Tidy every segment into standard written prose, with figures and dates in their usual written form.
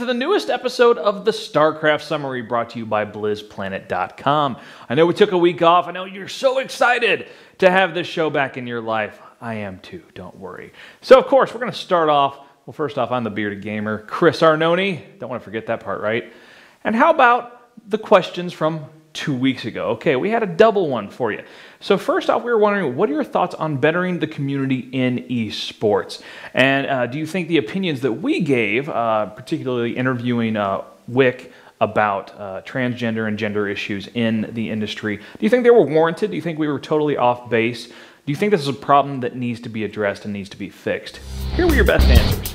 the newest episode of the StarCraft Summary brought to you by BlizzPlanet.com. I know we took a week off. I know you're so excited to have this show back in your life. I am too, don't worry. So, of course, we're going to start off. Well, first off, I'm the bearded gamer, Chris Arnone. Don't want to forget that part, right? And how about the questions from 2 weeks ago? Okay, we had a double one for you. So first off, we were wondering, what are your thoughts on bettering the community in esports? And do you think the opinions that we gave, particularly interviewing Wick about transgender and gender issues in the industry, do you think they were warranted? Do you think we were totally off base? Do you think this is a problem that needs to be addressed and needs to be fixed? Here were your best answers.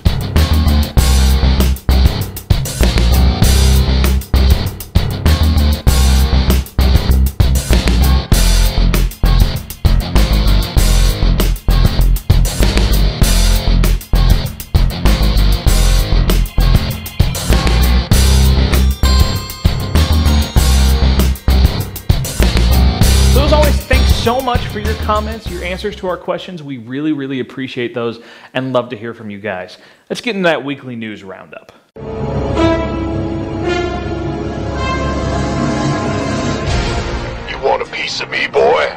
So much for your comments, your answers to our questions. We really, really appreciate those and love to hear from you guys. Let's get into that weekly news roundup. You want a piece of me, boy?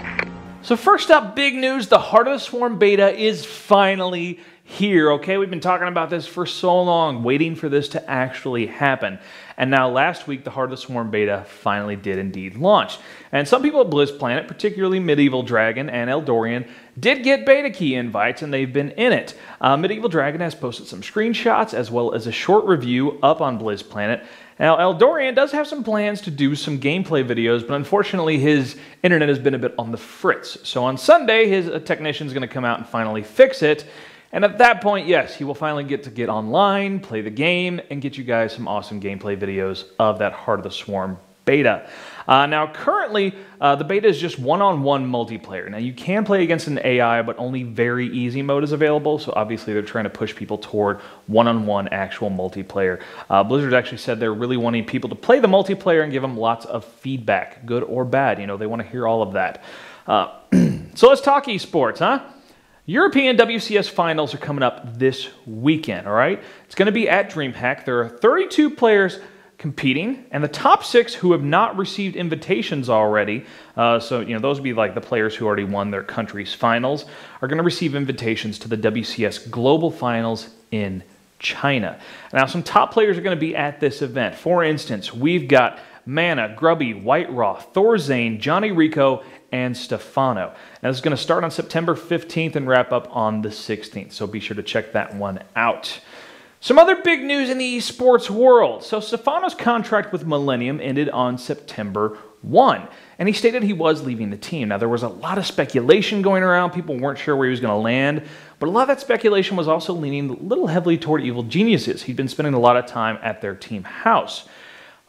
So first up, big news, the Heart of the Swarm beta is finally here, okay? We've been talking about this for so long, waiting for this to actually happen. And now last week, the Heart of the Swarm beta finally did indeed launch. And some people at BlizzPlanet, particularly Medieval Dragon and Eldorian, did get beta key invites, and they've been in it. Medieval Dragon has posted some screenshots as well as a short review up on BlizzPlanet. Now, Eldorian does have some plans to do some gameplay videos, but unfortunately his internet has been a bit on the fritz. So on Sunday, his technician is going to come out and finally fix it. And at that point, yes, he will finally get to get online, play the game, and get you guys some awesome gameplay videos of that Heart of the Swarm beta. Now, currently, the beta is just one-on-one multiplayer. Now, you can play against an AI, but only very easy mode is available. So obviously, they're trying to push people toward one-on-one actual multiplayer. Blizzard actually said they're really wanting people to play the multiplayer and give them lots of feedback, good or bad. You know, they want to hear all of that. So let's talk esports, huh? European WCS finals are coming up this weekend, all right? It's going to be at DreamHack. There are 32 players competing, and the top 6 who have not received invitations already, so you know those would be like the players who already won their country's finals, are going to receive invitations to the WCS Global Finals in China. Now, some top players are going to be at this event. For instance, we've got Mana, Grubby, White Raw, Thorzane, Johnny Rico, and Stefano. Now, this is going to start on September 15th and wrap up on the 16th, so be sure to check that one out. Some other big news in the esports world. So Stefano's contract with Millennium ended on September 1, and he stated he was leaving the team. Now, there was a lot of speculation going around. People weren't sure where he was going to land, but a lot of that speculation was also leaning a little heavily toward Evil Geniuses. He'd been spending a lot of time at their team house.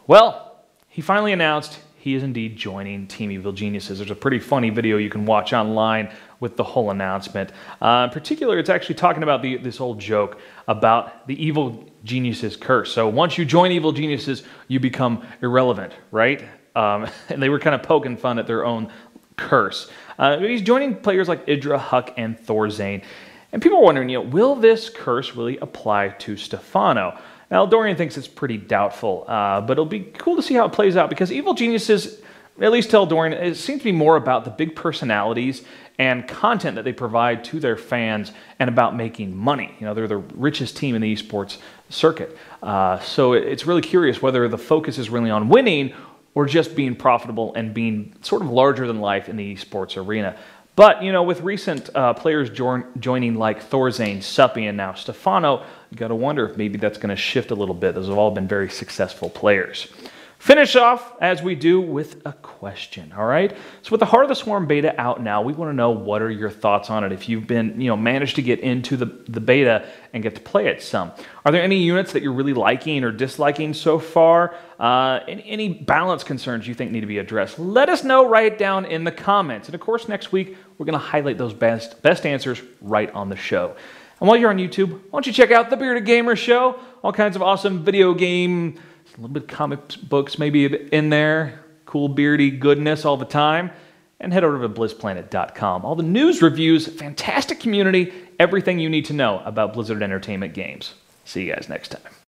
Well, he finally announced he is indeed joining Team Evil Geniuses. There's a pretty funny video you can watch online with the whole announcement. In particular, it's actually talking about this old joke about the Evil Geniuses curse. So once you join Evil Geniuses, you become irrelevant, right? And they were kind of poking fun at their own curse. He's joining players like Idra, Huck, and Thorzane. And people are wondering, you know, will this curse really apply to Stefano? Now, Eldorian thinks it's pretty doubtful, but it'll be cool to see how it plays out because Evil Geniuses, at least to Eldorian, it seems to be more about the big personalities and content that they provide to their fans and about making money. You know, they're the richest team in the esports circuit. So it's really curious whether the focus is really on winning or just being profitable and being sort of larger than life in the esports arena. But, you know, with recent players joining like Thorzane, Suppy, and now Stefano, you got to wonder if maybe that's going to shift a little bit. Those have all been very successful players. Finish off, as we do, with a question, all right? So with the Heart of the Swarm beta out now, we want to know what are your thoughts on it. If you've been, you know, managed to get into the beta and get to play it some. Are there any units that you're really liking or disliking so far? Any balance concerns you think need to be addressed? Let us know right down in the comments. And of course, next week, we're going to highlight those best answers right on the show. And while you're on YouTube, why don't you check out The Bearded Gamer Show? All kinds of awesome video game, a little bit of comic books maybe in there, cool beardy goodness all the time. And head over to BlizzPlanet.com. All the news, reviews, fantastic community, everything you need to know about Blizzard Entertainment games. See you guys next time.